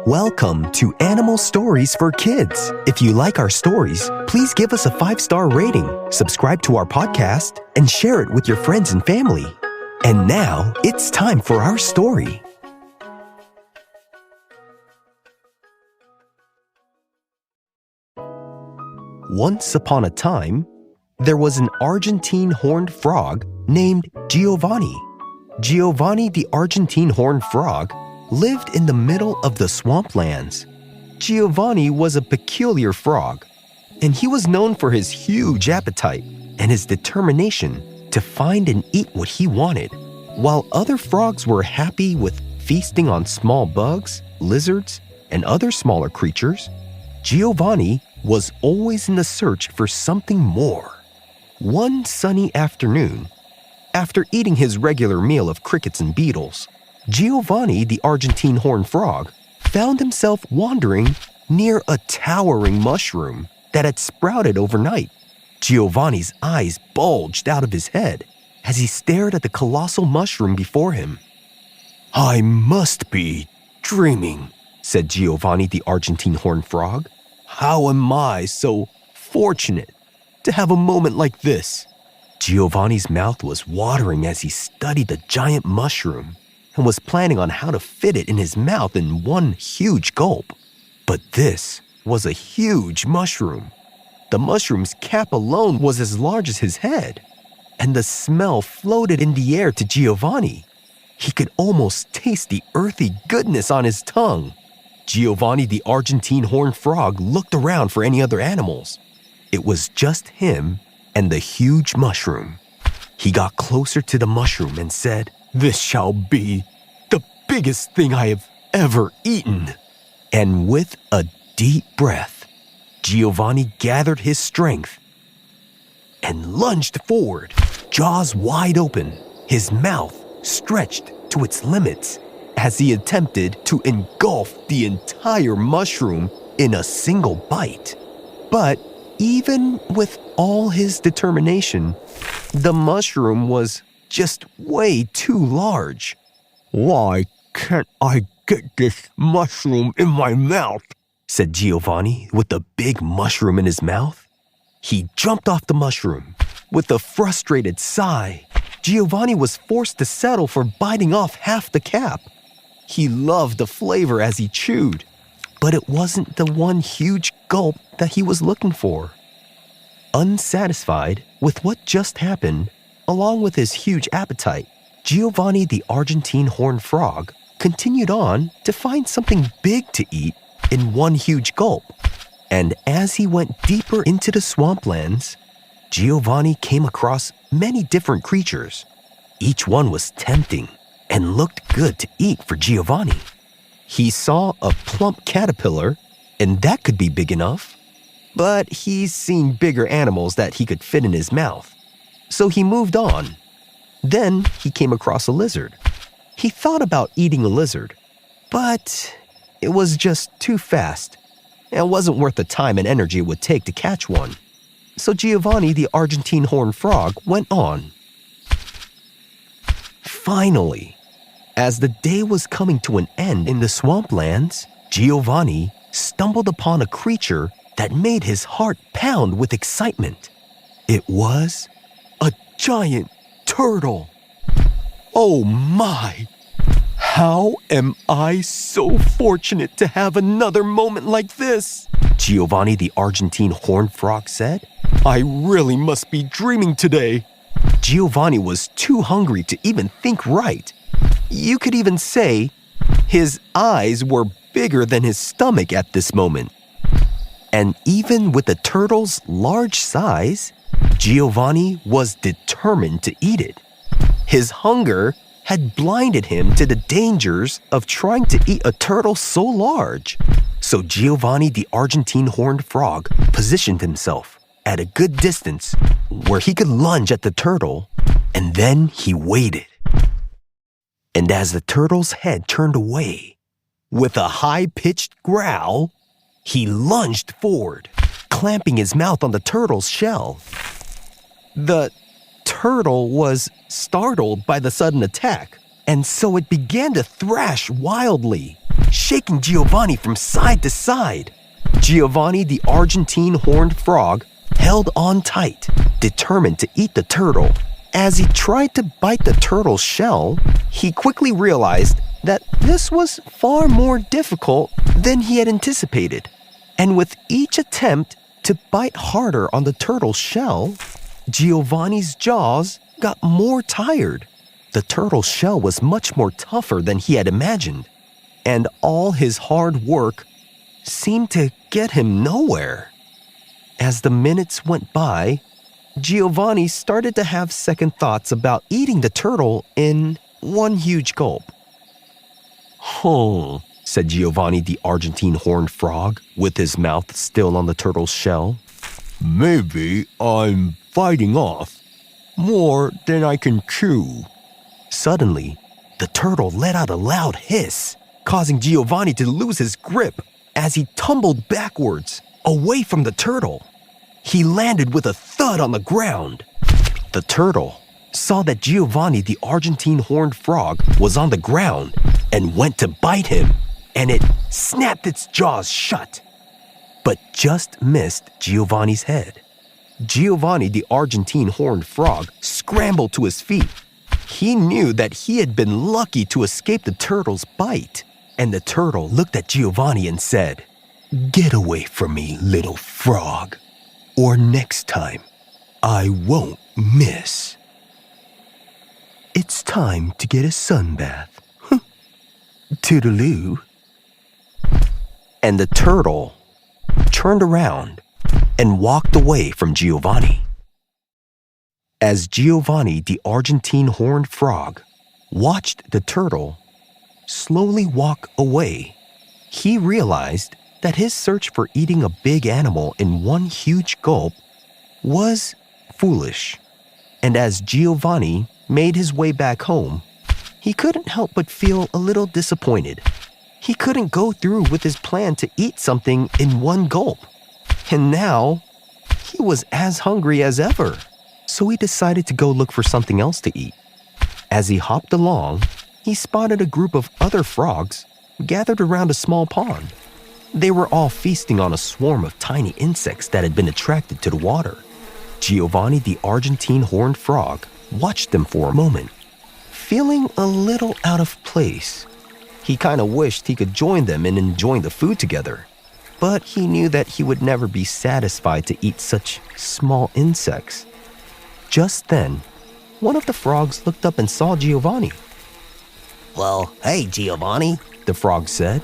Welcome to Animal Stories for Kids. If you like our stories, please give us a 5-star rating, subscribe to our podcast, and share it with your friends and family. And now, it's time for our story. Once upon a time, there was an Argentine horned frog named Giovanni. Giovanni the Argentine horned frog lived in the middle of the swamplands. Giovanni was a peculiar frog, and he was known for his huge appetite and his determination to find and eat what he wanted. While other frogs were happy with feasting on small bugs, lizards, and other smaller creatures, Giovanni was always in the search for something more. One sunny afternoon, after eating his regular meal of crickets and beetles, Giovanni the Argentine horned frog found himself wandering near a towering mushroom that had sprouted overnight. Giovanni's eyes bulged out of his head as he stared at the colossal mushroom before him. "I must be dreaming," said Giovanni the Argentine horned frog. "How am I so fortunate to have a moment like this?" Giovanni's mouth was watering as he studied the giant mushroom and was planning on how to fit it in his mouth in one huge gulp. But this was a huge mushroom. The mushroom's cap alone was as large as his head, and the smell floated in the air to Giovanni. He could almost taste the earthy goodness on his tongue. Giovanni the Argentine horned frog looked around for any other animals. It was just him and the huge mushroom. He got closer to the mushroom and said, "This shall be the biggest thing I have ever eaten." And with a deep breath, Giovanni gathered his strength and lunged forward, jaws wide open, his mouth stretched to its limits as he attempted to engulf the entire mushroom in a single bite. But even with all his determination, the mushroom was just way too large. "Why can't I get this mushroom in my mouth?" said Giovanni with the big mushroom in his mouth. He jumped off the mushroom. With a frustrated sigh, Giovanni was forced to settle for biting off half the cap. He loved the flavor as he chewed, but it wasn't the one huge gulp that he was looking for. Unsatisfied with what just happened, along with his huge appetite, Giovanni the Argentine horned frog continued on to find something big to eat in one huge gulp. And as he went deeper into the swamplands, Giovanni came across many different creatures. Each one was tempting and looked good to eat for Giovanni. He saw a plump caterpillar, and that could be big enough. But he's seen bigger animals that he could fit in his mouth. So he moved on. Then he came across a lizard. He thought about eating a lizard, but it was just too fast. It wasn't worth the time and energy it would take to catch one. So Giovanni the Argentine horned frog went on. Finally, as the day was coming to an end in the swamplands, Giovanni stumbled upon a creature that made his heart pound with excitement. It was a giant turtle. "Oh my! How am I so fortunate to have another moment like this?" Giovanni the Argentine horned frog said. "I really must be dreaming today." Giovanni was too hungry to even think right. You could even say his eyes were bigger than his stomach at this moment. And even with the turtle's large size, Giovanni was determined to eat it. His hunger had blinded him to the dangers of trying to eat a turtle so large. So Giovanni the Argentine horned frog positioned himself at a good distance where he could lunge at the turtle, and then he waited. And as the turtle's head turned away, with a high-pitched growl, he lunged forward, clamping his mouth on the turtle's shell. The turtle was startled by the sudden attack, and so it began to thrash wildly. shaking Giovanni from side to side. Giovanni the Argentine horned frog held on tight, determined to eat the turtle. As he tried to bite the turtle's shell, he quickly realized that this was far more difficult than he had anticipated. And with each attempt to bite harder on the turtle's shell, Giovanni's jaws got more tired. The turtle's shell was much more tougher than he had imagined, and all his hard work seemed to get him nowhere. As the minutes went by, Giovanni started to have second thoughts about eating the turtle in one huge gulp. "Huh," said Giovanni the Argentine horned frog, with his mouth still on the turtle's shell. "Maybe I'm fighting off more than I can chew." Suddenly, the turtle let out a loud hiss, causing Giovanni to lose his grip as he tumbled backwards, away from the turtle. He landed with a thud on the ground. The turtle saw that Giovanni the Argentine horned frog was on the ground and went to bite him, and it snapped its jaws shut, but just missed Giovanni's head. Giovanni the Argentine horned frog scrambled to his feet. He knew that he had been lucky to escape the turtle's bite, and the turtle looked at Giovanni and said, "Get away from me, little frog, or next time I won't miss. It's time to get a sunbath. Toodaloo." And the turtle turned around and walked away from Giovanni. As Giovanni the Argentine horned frog watched the turtle slowly walk away, he realized that his search for eating a big animal in one huge gulp was foolish. And as Giovanni made his way back home, he couldn't help but feel a little disappointed. He couldn't go through with his plan to eat something in one gulp. And now, he was as hungry as ever. So he decided to go look for something else to eat. As he hopped along, he spotted a group of other frogs gathered around a small pond. They were all feasting on a swarm of tiny insects that had been attracted to the water. Giovanni the Argentine horned frog watched them for a moment, feeling a little out of place. He kind of wished he could join them in enjoying the food together, but he knew that he would never be satisfied to eat such small insects. Just then, one of the frogs looked up and saw Giovanni. "Well, hey, Giovanni," the frog said.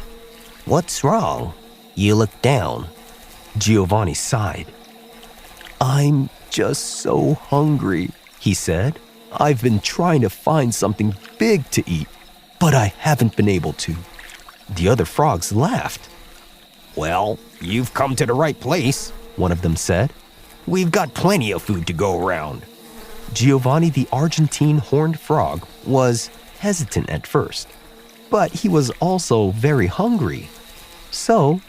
"What's wrong? You look down." Giovanni sighed. "I'm just so hungry," he said. "I've been trying to find something big to eat, but I haven't been able to." The other frogs laughed. "Well, you've come to the right place," one of them said. "We've got plenty of food to go around." Giovanni the Argentine horned frog was hesitant at first, but he was also very hungry. So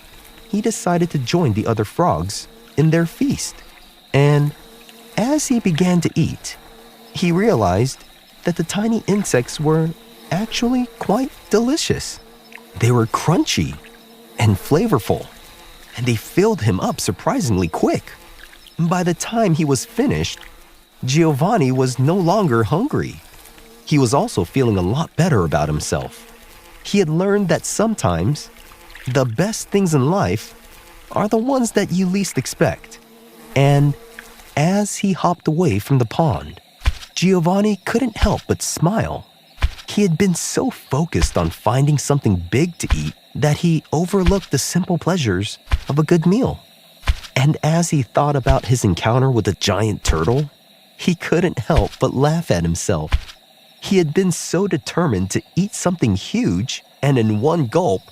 he decided to join the other frogs in their feast. And as he began to eat, he realized that the tiny insects were actually quite delicious. They were crunchy and flavorful, and they filled him up surprisingly quick. By the time he was finished, Giovanni was no longer hungry. He was also feeling a lot better about himself. He had learned that sometimes the best things in life are the ones that you least expect. And as he hopped away from the pond, Giovanni couldn't help but smile. He had been so focused on finding something big to eat that he overlooked the simple pleasures of a good meal. And as he thought about his encounter with a giant turtle, he couldn't help but laugh at himself. He had been so determined to eat something huge and in one gulp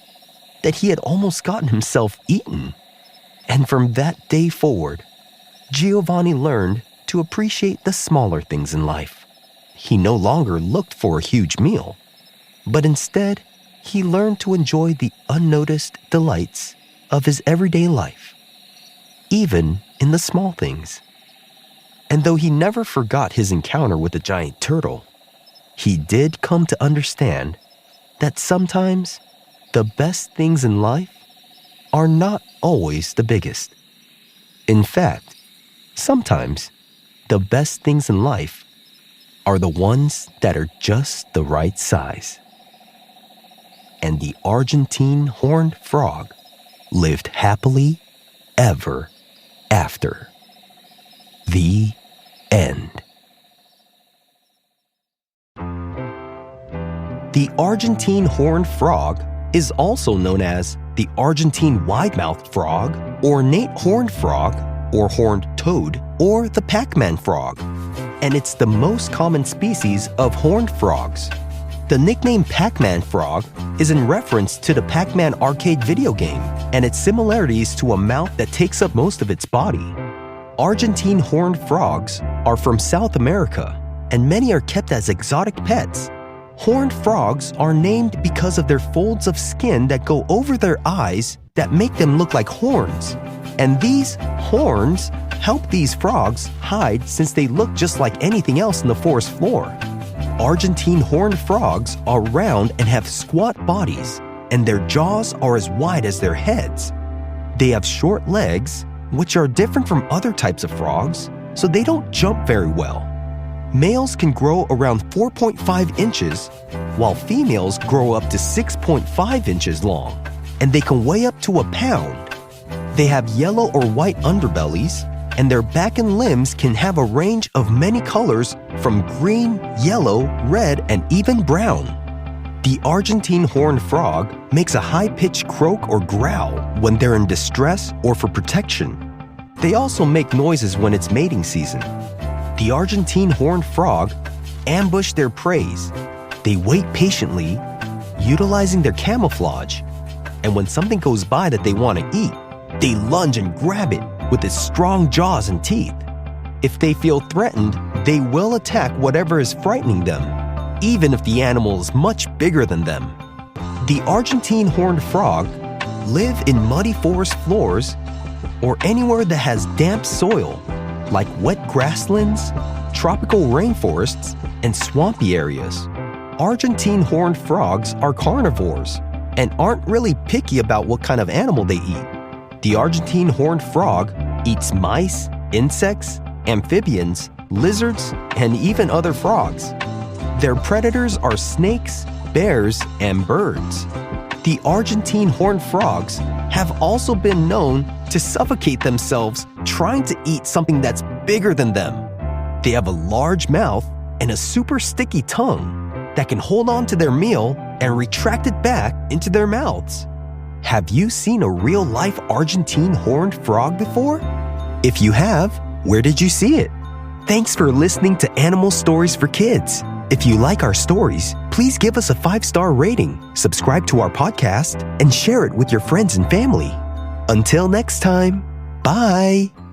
that he had almost gotten himself eaten. And from that day forward, Giovanni learned to appreciate the smaller things in life. He no longer looked for a huge meal, but instead, he learned to enjoy the unnoticed delights of his everyday life, even in the small things. And though he never forgot his encounter with the giant turtle, he did come to understand that sometimes the best things in life are not always the biggest. In fact, sometimes the best things in life are the ones that are just the right size. And the Argentine horned frog lived happily ever after. The end. The Argentine horned frog is also known as the Argentine wide-mouthed frog, ornate horned frog, or horned toad, or the Pac-Man frog. And it's the most common species of horned frogs. The nickname Pac-Man frog is in reference to the Pac-Man arcade video game and its similarities to a mouth that takes up most of its body. Argentine horned frogs are from South America, and many are kept as exotic pets. Horned frogs are named because of their folds of skin that go over their eyes that make them look like horns. And these horns help these frogs hide since they look just like anything else in the forest floor. Argentine horned frogs are round and have squat bodies, and their jaws are as wide as their heads. They have short legs, which are different from other types of frogs, so they don't jump very well. Males can grow around 4.5 inches, while females grow up to 6.5 inches long, and they can weigh up to a pound. They have yellow or white underbellies, and their back and limbs can have a range of many colors from green, yellow, red, and even brown. The Argentine horned frog makes a high-pitched croak or growl when they're in distress or for protection. They also make noises when it's mating season. The Argentine horned frog ambush their prey. They wait patiently, utilizing their camouflage, and when something goes by that they want to eat, they lunge and grab it with its strong jaws and teeth. If they feel threatened, they will attack whatever is frightening them, even if the animal is much bigger than them. The Argentine horned frog live in muddy forest floors or anywhere that has damp soil, like wet grasslands, tropical rainforests, and swampy areas. Argentine horned frogs are carnivores and aren't really picky about what kind of animal they eat. The Argentine horned frog eats mice, insects, amphibians, lizards, and even other frogs. Their predators are snakes, bears, and birds. The Argentine horned frogs have also been known to suffocate themselves trying to eat something that's bigger than them. They have a large mouth and a super sticky tongue that can hold on to their meal and retract it back into their mouths. Have you seen a real-life Argentine horned frog before? If you have, where did you see it? Thanks for listening to Animal Stories for Kids. If you like our stories, please give us a 5-star rating, subscribe to our podcast, and share it with your friends and family. Until next time, bye!